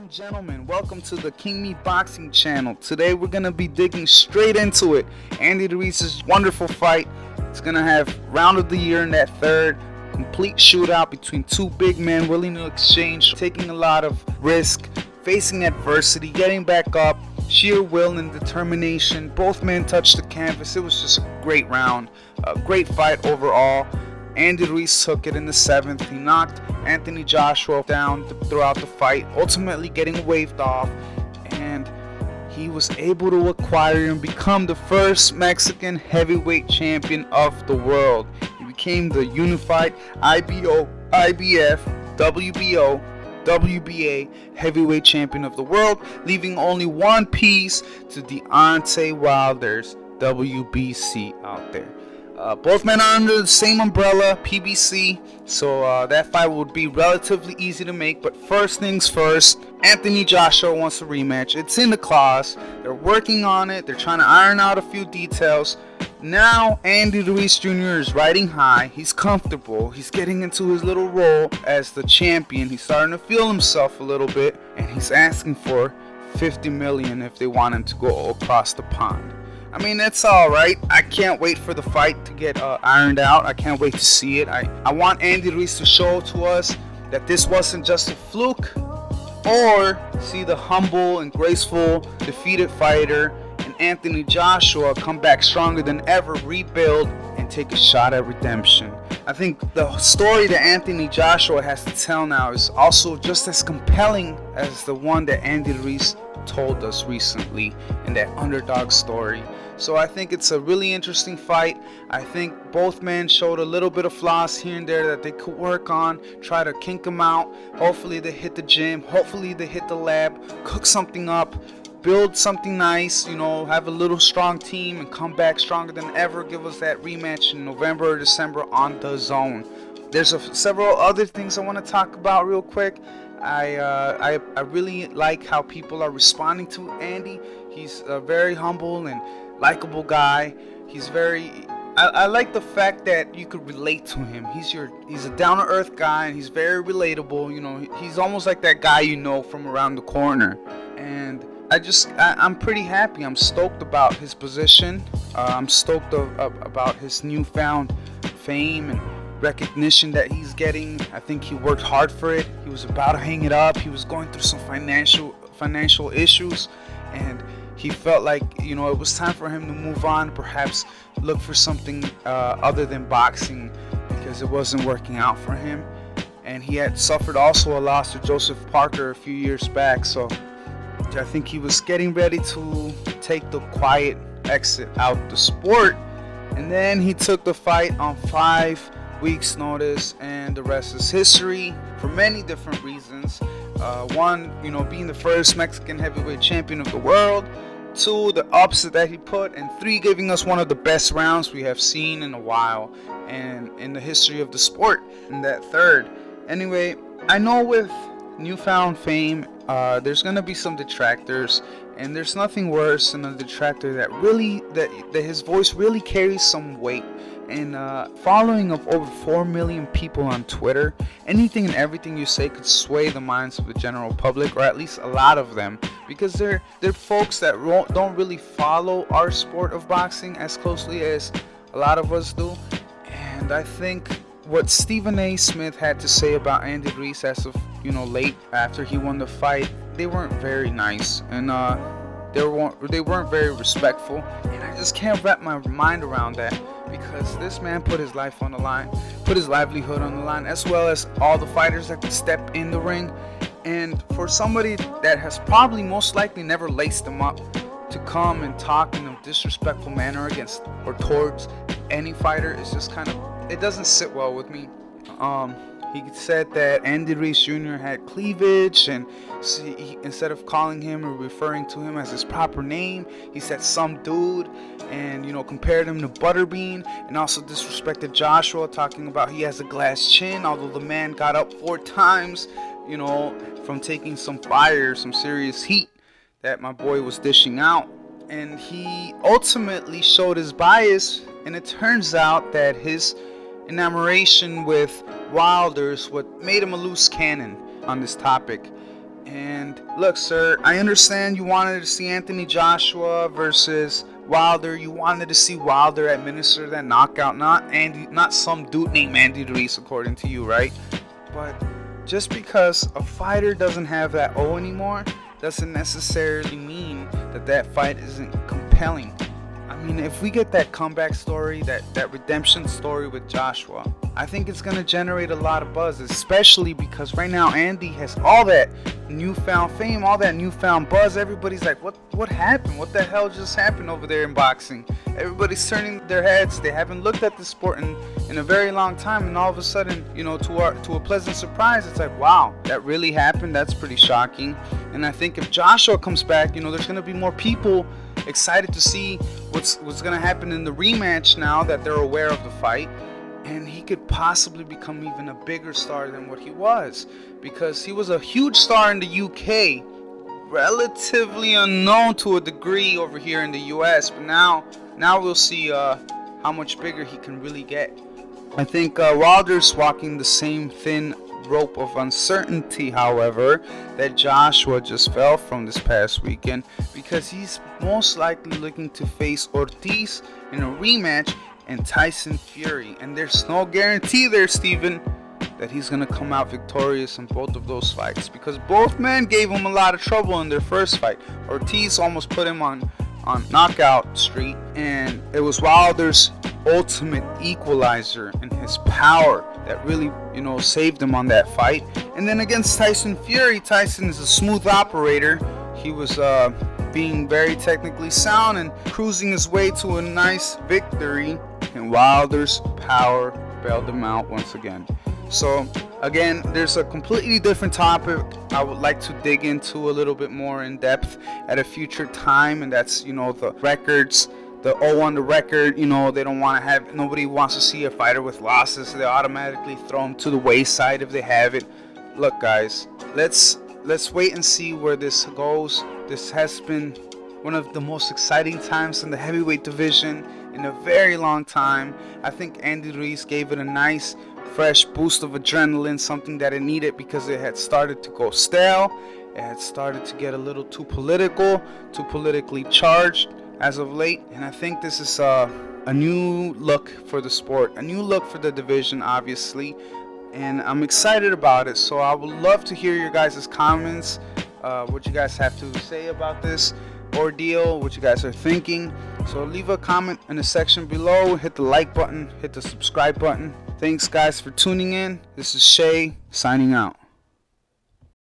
and gentlemen, welcome to the King Me Boxing channel. Today we're going to be digging straight into it. Andy Ruiz's wonderful fight. It's going to have round of the year in that third. Complete shootout between two big men willing to exchange, taking a lot of risk, facing adversity, getting back up, sheer will and determination. Both men touched the canvas. It was just a great round, a great fight overall. Andy Ruiz took it in the 7th. He knocked Anthony Joshua down throughout the fight, ultimately getting waved off, and he was able to acquire and become the first Mexican heavyweight champion of the world. He became the unified IBO, IBF, WBO, WBA heavyweight champion of the world, leaving only one piece to Deontay Wilder's WBC out there. Both men are under the same umbrella, PBC, so that fight would be relatively easy to make. But first things first, Anthony Joshua wants a rematch. It's in the clause. They're working on it. They're trying to iron out a few details. Now Andy Ruiz Jr. is riding high. He's comfortable. He's getting into his little role as the champion. He's starting to feel himself a little bit, and he's asking for $50 million if they want him to go across the pond. I mean, that's alright. I can't wait for the fight to get ironed out. I can't wait to see it. I want Andy Ruiz to show to us that this wasn't just a fluke, or see the humble and graceful defeated fighter and Anthony Joshua come back stronger than ever, rebuild, and take a shot at redemption. I think the story that Anthony Joshua has to tell now is also just as compelling as the one that Andy Ruiz told us recently in that underdog story. So I think it's a really interesting fight. I think both men showed a little bit of flaws here and there that they could work on, try to kink them out. Hopefully they hit the gym, hopefully they hit the lab, cook something up, build something nice, you know, have a little strong team and come back stronger than ever. Give us that rematch in November or December on the Zone. There's several other things I want to talk about real quick. I really like how people are responding to Andy. He's a very humble and likable guy. He's very I like the fact that you could relate to him. He's a down-to-earth guy, and he's very relatable. You know, he's almost like that guy you know from around the corner. And I'm pretty happy. I'm stoked about his position. I'm stoked about his newfound fame and recognition that he's getting. I think he worked hard for it. He was about to hang it up. He was going through some financial issues, and he felt like, you know, it was time for him to move on, perhaps look for something other than boxing, because it wasn't working out for him. And he had suffered also a loss to Joseph Parker a few years back, so I think he was getting ready to take the quiet exit out the sport. And then he took the fight on 5 weeks notice, and the rest is history for many different reasons. One, you know, being the first Mexican heavyweight champion of the world. 2, the upset that he put, and 3, giving us one of the best rounds we have seen in a while and in the history of the sport in that third. Anyway, I know with newfound fame, there's gonna be some detractors, and there's nothing worse than a detractor that his voice really carries some weight. And following of over 4 million people on Twitter, anything and everything you say could sway the minds of the general public, or at least a lot of them, because they're folks that don't really follow our sport of boxing as closely as a lot of us do. And I think what Stephen A. Smith had to say about Andy Ruiz as of, you know, late after he won the fight, they weren't very nice, and they weren't very respectful, and I just can't wrap my mind around that, because this man put his life on the line, put his livelihood on the line, as well as all the fighters that could step in the ring. And for somebody that has probably most likely never laced him up to come and talk in a disrespectful manner against or towards any fighter, it's just kind of, it doesn't sit well with me. He said that Andy Ruiz Jr. had cleavage, and instead of calling him or referring to him as his proper name, he said some dude, and, you know, compared him to Butterbean, and also disrespected Joshua, talking about he has a glass chin, although the man got up 4 times, you know, from taking some fire, some serious heat that my boy was dishing out. And he ultimately showed his bias, and it turns out that his enamoration with Wilder is what made him a loose cannon on this topic. And look, sir, I understand you wanted to see Anthony Joshua versus Wilder. You wanted to see Wilder administer that knockout, not some dude named Andy Ruiz, according to you, right? But just because a fighter doesn't have that O anymore doesn't necessarily mean that that fight isn't compelling. I mean, if we get that comeback story, that redemption story with Joshua, I think it's going to generate a lot of buzz, especially because right now Andy has all that newfound fame, all that newfound buzz. Everybody's like, what happened? What the hell just happened over there in boxing? Everybody's turning their heads. They haven't looked at the sport in a very long time, and all of a sudden, you know, to a pleasant surprise, it's like, wow, that really happened. That's pretty shocking. And I think if Joshua comes back, you know, there's going to be more people excited to see what's going to happen in the rematch now that they're aware of the fight. And he could possibly become even a bigger star than what he was, because he was a huge star in the UK, relatively unknown to a degree over here in the US, but now we'll see how much bigger he can really get. I think Wilder's walking the same thin rope of uncertainty, however, that Joshua just fell from this past weekend, because he's most likely looking to face Ortiz in a rematch and Tyson Fury, and there's no guarantee there, Steven, that he's gonna come out victorious in both of those fights, because both men gave him a lot of trouble in their first fight. Ortiz almost put him on knockout street, and it was Wilder's ultimate equalizer and his power that really, you know, saved him on that fight. And then against Tyson Fury, Tyson is a smooth operator. He was being very technically sound and cruising his way to a nice victory, and Wilder's power bailed him out once again. So again, there's a completely different topic I would like to dig into a little bit more in depth at a future time, and that's, you know, the records, the O on the record. You know, they don't want to have, nobody wants to see a fighter with losses, so they automatically throw them to the wayside if they have it. Look, guys, let's wait and see where this goes. This has been one of the most exciting times in the heavyweight division in a very long time. I think Andy Ruiz gave it a nice fresh boost of adrenaline, something that it needed, because it had started to go stale. It had started to get a little too political, too politically charged as of late. And I think this is a new look for the sport, a new look for the division, obviously. And I'm excited about it. So I would love to hear your guys' comments, what you guys have to say about this ordeal, what you guys are thinking. So leave a comment in the section below, hit the like button, hit the subscribe button. Thanks guys for tuning in. This is Shay signing out.